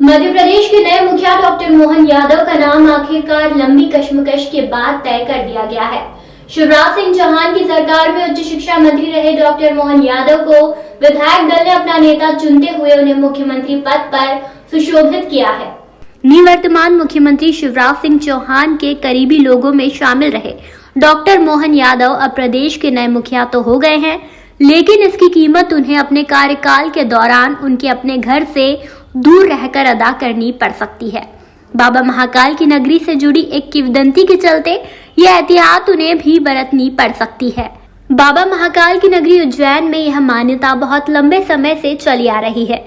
मध्य प्रदेश के नए मुखिया डॉक्टर मोहन यादव का नाम आखिरकार लंबी कश्मकश के बाद तय कर दिया गया है। शिवराज सिंह चौहान की सरकार में उच्च शिक्षा मंत्री रहे डॉक्टर मोहन यादव को विधायक दल ने अपना नेता चुनते हुए उन्हें मुख्यमंत्री पद पर सुशोभित किया है। निवर्तमान मुख्यमंत्री शिवराज सिंह चौहान के करीबी लोगों में शामिल रहे डॉक्टर मोहन यादव अब प्रदेश के नए मुखिया तो हो गए हैं, लेकिन इसकी कीमत उन्हें अपने कार्यकाल के दौरान उनके अपने घर से दूर रहकर अदा करनी पड़ सकती है। बाबा महाकाल की नगरी से जुड़ी एक किंवदंती के चलते यह एहतियात उन्हें भी बरतनी पड़ सकती है। बाबा महाकाल की नगरी उज्जैन में यह मान्यता बहुत लंबे समय से चली आ रही है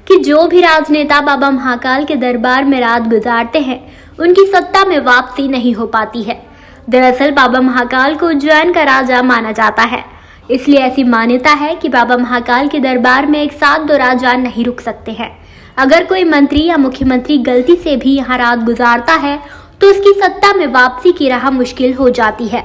कि जो भी राजनेता बाबा महाकाल के दरबार में रात गुजारते हैं, उनकी सत्ता में वापसी नहीं हो पाती है। दरअसल बाबा महाकाल को उज्जैन का राजा माना जाता है, इसलिए ऐसी मान्यता है कि बाबा महाकाल के दरबार में एक साथ दो राजा नहीं रुक सकते हैं। अगर कोई मंत्री या मुख्यमंत्री गलती से भी यहाँ रात गुजारता है तो उसकी सत्ता में वापसी की राह मुश्किल हो जाती है।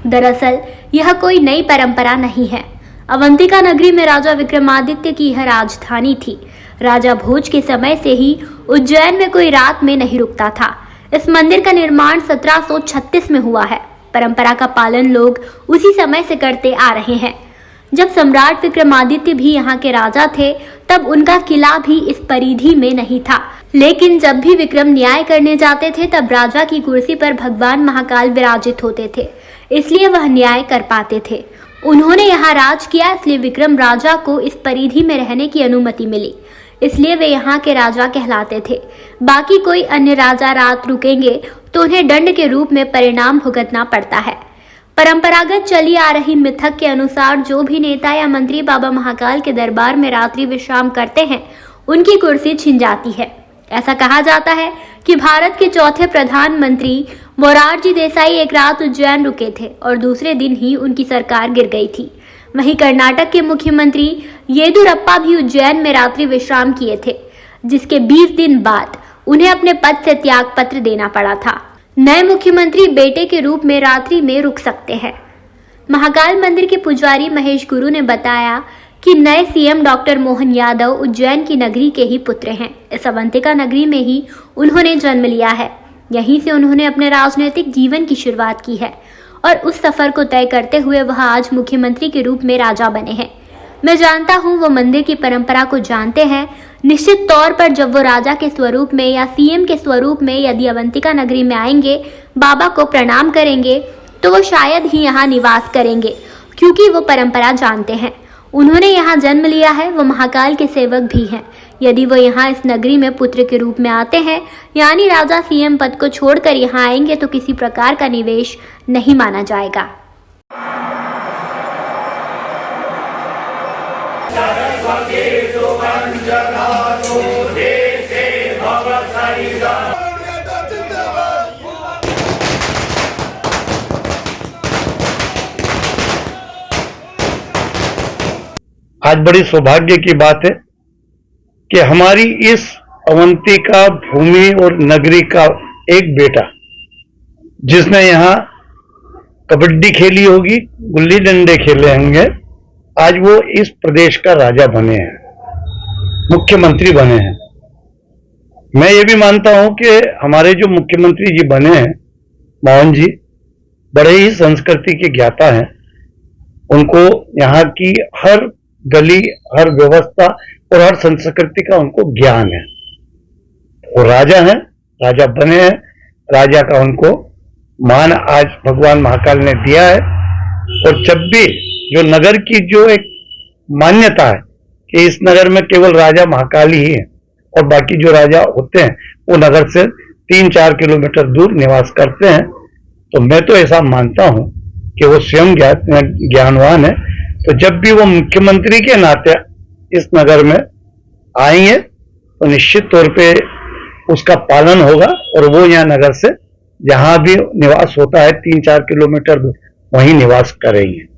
दरअसल यह कोई नई परंपरा नहीं है। अवंतिका नगरी में राजा विक्रमादित्य की यह राजधानी थी। राजा भोज के समय से ही उज्जैन में कोई रात में नहीं रुकता था। इस मंदिर का निर्माण 1736 में हुआ है। परंपरा का पालन लोग उसी समय से करते आ रहे हैं। जब सम्राट विक्रमादित्य भी यहाँ के राजा थे, तब उनका किला भी इस परिधि में नहीं था। लेकिन जब भी विक्रम न्याय करने जाते थे, तब राजा की कुर्सी पर भगवान महाकाल विराजित होते थे, इसलिए वह न्याय कर पाते थे। उन्होंने यहाँ राज किया, इसलिए विक्रम राजा को इस परिधि में रहने की अनुमति मिली, इसलिए वे यहाँ के राजा कहलाते थे। बाकी कोई अन्य राजा रात रुकेंगे तो उन्हें दंड के रूप में परिणाम भुगतना पड़ता है। परंपरागत चली आ रही मिथक के अनुसार जो भी नेता या मंत्री बाबा महाकाल के दरबार में रात्रि विश्राम करते हैं, उनकी कुर्सी छिन जाती है। ऐसा कहा जाता है कि भारत के चौथे प्रधानमंत्री मोरारजी देसाई एक रात उज्जैन रुके थे और दूसरे दिन ही उनकी सरकार गिर गई थी। वहीं कर्नाटक के मुख्यमंत्री येदियुरप्पा भी उज्जैन में रात्रि विश्राम किए थे, जिसके 20 दिन बाद उन्हें अपने पद से त्याग पत्र देना पड़ा था। नए मुख्यमंत्री बेटे के रूप में रात्रि में रुक सकते हैं। महाकाल मंदिर के पुजारी महेश गुरु ने बताया कि नए सीएम डॉक्टर मोहन यादव उज्जैन की नगरी के ही पुत्र हैं। इस अवंतिका नगरी में ही उन्होंने जन्म लिया है। यहीं से उन्होंने अपने राजनीतिक जीवन की शुरुआत की है और उस सफर को तय करते हुए वह आज मुख्यमंत्री के रूप में राजा बने हैं। मैं जानता हूँ वो मंदिर की परंपरा को जानते हैं। निश्चित तौर पर जब वो राजा के स्वरूप में या सीएम के स्वरूप में यदि अवंतिका नगरी में आएंगे, बाबा को प्रणाम करेंगे, तो वो शायद ही यहाँ निवास करेंगे, क्योंकि वो परंपरा जानते हैं। उन्होंने यहाँ जन्म लिया है, वो महाकाल के सेवक भी हैं। यदि वो यहाँ इस नगरी में पुत्र के रूप में आते हैं, यानी राजा सीएम पद को छोड़कर यहाँ आएंगे, तो किसी प्रकार का निवेश नहीं माना जाएगा। आज बड़ी सौभाग्य की बात है कि हमारी इस अवंतिका भूमि और नगरी का एक बेटा, जिसने यहाँ कबड्डी खेली होगी, गुल्ली डंडे खेले होंगे, आज वो इस प्रदेश का राजा बने हैं, मुख्यमंत्री बने हैं। मैं ये भी मानता हूं कि हमारे जो मुख्यमंत्री जी बने हैं, मोहन जी, बड़े ही संस्कृति के ज्ञाता हैं। उनको यहाँ की हर गली, हर व्यवस्था और हर संस्कृति का उनको ज्ञान है। वो राजा हैं, राजा बने हैं, राजा का उनको मान आज भगवान महाकाल ने दिया है। और जब भी जो नगर की जो एक मान्यता है कि इस नगर में केवल राजा महाकाल ही है और बाकी जो राजा होते हैं वो नगर से 3-4 किलोमीटर दूर निवास करते हैं, तो मैं तो ऐसा मानता हूं कि वो स्वयं ज्ञानवान है। तो जब भी वो मुख्यमंत्री के नाते इस नगर में आएंगे तो निश्चित तौर पे उसका पालन होगा और वो यहाँ नगर से जहां भी निवास होता है 3-4 किलोमीटर दूर, वहीं निवास करेंगे।